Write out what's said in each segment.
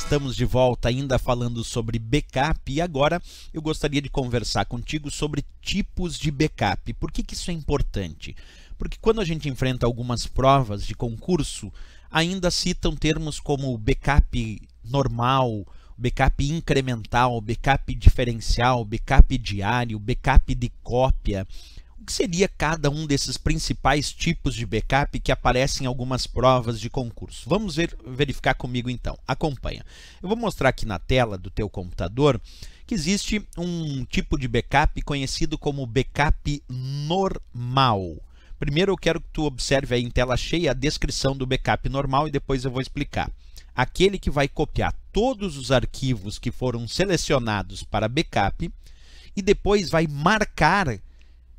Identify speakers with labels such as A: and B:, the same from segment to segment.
A: estamos de volta ainda falando sobre backup e agora eu gostaria de conversar contigo sobre tipos de backup. Por que isso é importante? Porque quando a gente enfrenta algumas provas de concurso, ainda citam termos como backup normal, backup incremental, backup diferencial, backup diário, backup de cópia. O que seria cada um desses principais tipos de backup que aparecem em algumas provas de concurso? Vamos verificar comigo então. Acompanha. Eu vou mostrar aqui na tela do teu computador que existe um tipo de backup conhecido como backup normal. Primeiro eu quero que tu observe aí em tela cheia a descrição do backup normal e depois eu vou explicar. Aquele que vai copiar todos os arquivos que foram selecionados para backup e depois vai marcar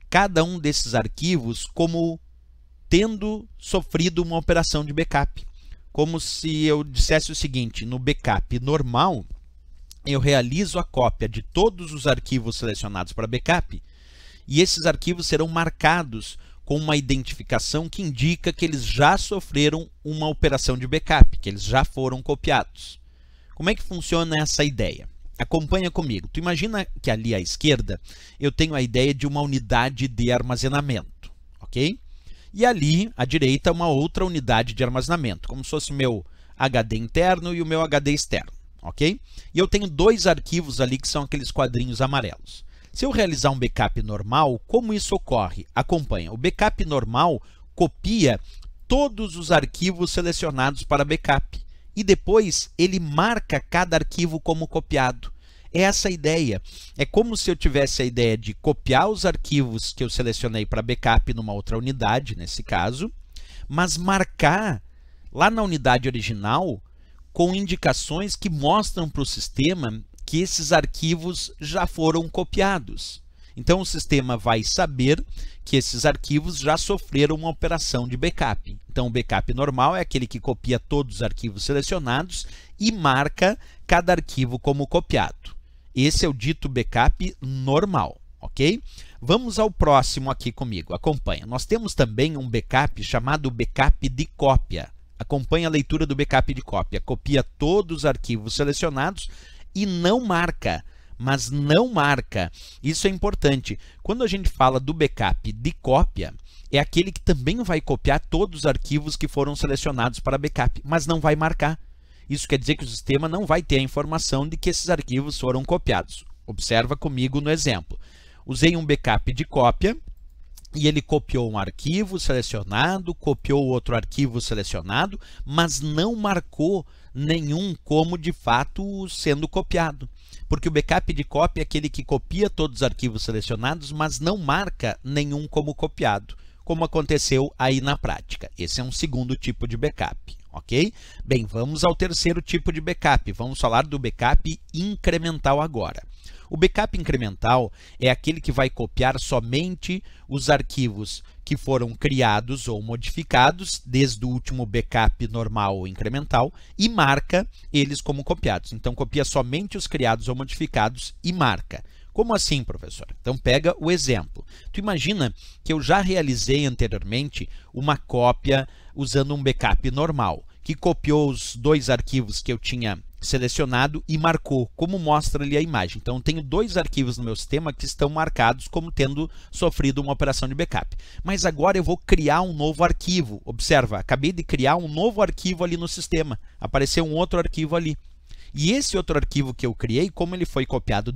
A: cada um desses arquivos como tendo sofrido uma operação de backup. Como se eu dissesse o seguinte: no backup normal, eu realizo a cópia de todos os arquivos selecionados para backup e esses arquivos serão marcados com uma identificação que indica que eles já sofreram uma operação de backup, que eles já foram copiados. Como é que funciona essa ideia? Acompanha comigo. Tu imagina que ali à esquerda eu tenho a ideia de uma unidade de armazenamento, ok? E ali à direita uma outra unidade de armazenamento, como se fosse o meu HD interno e o meu HD externo, ok? E eu tenho dois arquivos ali que são aqueles quadrinhos amarelos. Se eu realizar um backup normal, como isso ocorre? Acompanha. O backup normal copia todos os arquivos selecionados para backup e depois ele marca cada arquivo como copiado. É essa a ideia. É como se eu tivesse a ideia de copiar os arquivos que eu selecionei para backup numa outra unidade, nesse caso, mas marcar lá na unidade original com indicações que mostram para o sistema que esses arquivos já foram copiados. Então o sistema vai saber que esses arquivos já sofreram uma operação de backup. Então o backup normal é aquele que copia todos os arquivos selecionados e marca cada arquivo como copiado. Esse é o dito backup normal, ok? Vamos ao próximo aqui comigo, acompanha. Nós temos também um backup chamado backup de cópia. Acompanha a leitura do backup de cópia. Copia todos os arquivos selecionados e não marca, mas não marca. Isso é importante. Quando a gente fala do backup de cópia, é aquele que também vai copiar todos os arquivos que foram selecionados para backup, mas não vai marcar. Isso quer dizer que o sistema não vai ter a informação de que esses arquivos foram copiados. Observa comigo no exemplo. Usei um backup de cópia e ele copiou um arquivo selecionado, copiou outro arquivo selecionado, mas não marcou nenhum como de fato sendo copiado. Porque o backup de cópia é aquele que copia todos os arquivos selecionados, mas não marca nenhum como copiado, como aconteceu aí na prática. Esse é um segundo tipo de backup, ok? Bem, vamos ao terceiro tipo de backup. Vamos falar do backup incremental agora. O backup incremental é aquele que vai copiar somente os arquivos que foram criados ou modificados desde o último backup normal ou incremental e marca eles como copiados. Então, copia somente os criados ou modificados e marca. Como assim, professor? Então, pega o exemplo. Tu imagina que eu já realizei anteriormente uma cópia usando um backup normal, que copiou os dois arquivos que eu tinha selecionado e marcou, como mostra ali a imagem. Então, eu tenho dois arquivos no meu sistema que estão marcados como tendo sofrido uma operação de backup. Mas agora eu vou criar um novo arquivo. Observa, acabei de criar um novo arquivo ali no sistema. Apareceu um outro arquivo ali. E esse outro arquivo que eu criei, como ele foi copiado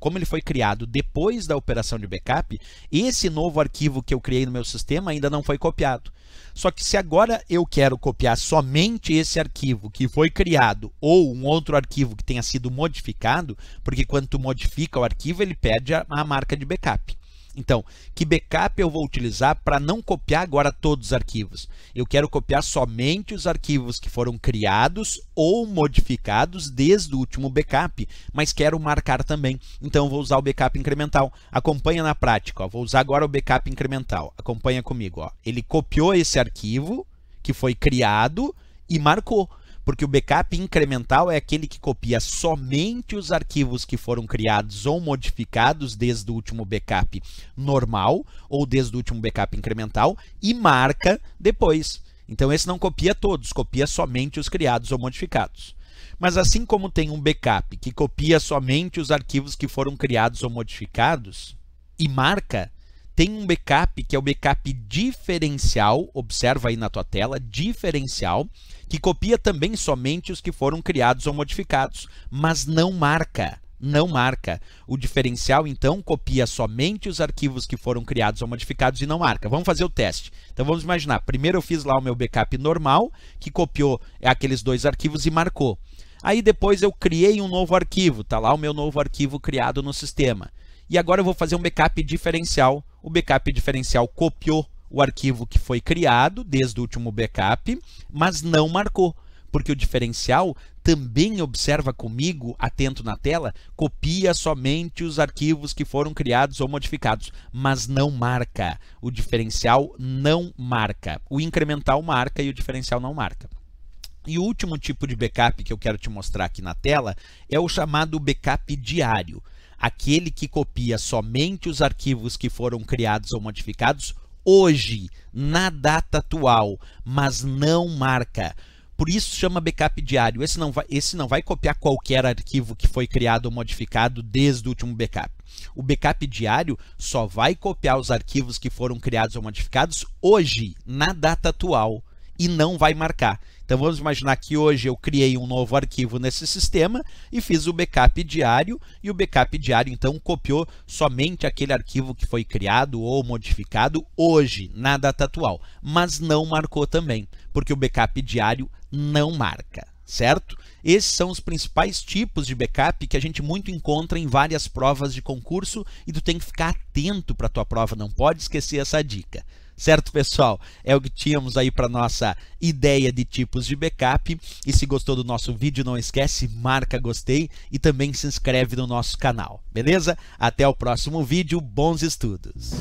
A: como ele foi criado depois da operação de backup, esse novo arquivo que eu criei no meu sistema ainda não foi copiado. Só que se agora eu quero copiar somente esse arquivo que foi criado ou um outro arquivo que tenha sido modificado, porque quando tu modifica o arquivo, ele perde a marca de backup. Então, que backup eu vou utilizar para não copiar agora todos os arquivos? Eu quero copiar somente os arquivos que foram criados ou modificados desde o último backup, mas quero marcar também. Então, vou usar o backup incremental. Acompanha na prática. Ó. Vou usar agora o backup incremental. Acompanha comigo. Ó. Ele copiou esse arquivo que foi criado e marcou. Porque o backup incremental é aquele que copia somente os arquivos que foram criados ou modificados desde o último backup normal ou desde o último backup incremental e marca depois. Então esse não copia todos, copia somente os criados ou modificados. Mas assim como tem um backup que copia somente os arquivos que foram criados ou modificados e marca, tem um backup que é o backup diferencial, observa aí na tua tela, diferencial, que copia também somente os que foram criados ou modificados, mas não marca. Não marca. O diferencial, então, copia somente os arquivos que foram criados ou modificados e não marca. Vamos fazer o teste. Então, vamos imaginar. Primeiro eu fiz lá o meu backup normal, que copiou aqueles 2 arquivos e marcou. Aí depois eu criei um novo arquivo. Está lá o meu novo arquivo criado no sistema. E agora eu vou fazer um backup diferencial. O backup diferencial copiou o arquivo que foi criado desde o último backup, mas não marcou. Porque o diferencial também observa comigo, atento na tela, copia somente os arquivos que foram criados ou modificados, mas não marca. O diferencial não marca. O incremental marca e o diferencial não marca. E o último tipo de backup que eu quero te mostrar aqui na tela é o chamado backup diário. Aquele que copia somente os arquivos que foram criados ou modificados hoje, na data atual, mas não marca. Por isso chama backup diário. Esse não vai copiar qualquer arquivo que foi criado ou modificado desde o último backup. O backup diário só vai copiar os arquivos que foram criados ou modificados hoje, na data atual, e não vai marcar. Então vamos imaginar que hoje eu criei um novo arquivo nesse sistema e fiz o backup diário, e o backup diário então copiou somente aquele arquivo que foi criado ou modificado hoje, na data atual, mas não marcou também, porque o backup diário não marca, certo? Esses são os principais tipos de backup que a gente muito encontra em várias provas de concurso e tu tem que ficar atento para a tua prova, não pode esquecer essa dica. Certo, pessoal? É o que tínhamos aí para nossa ideia de tipos de backup. E se gostou do nosso vídeo, não esquece, marca gostei e também se inscreve no nosso canal, beleza? Até o próximo vídeo, bons estudos!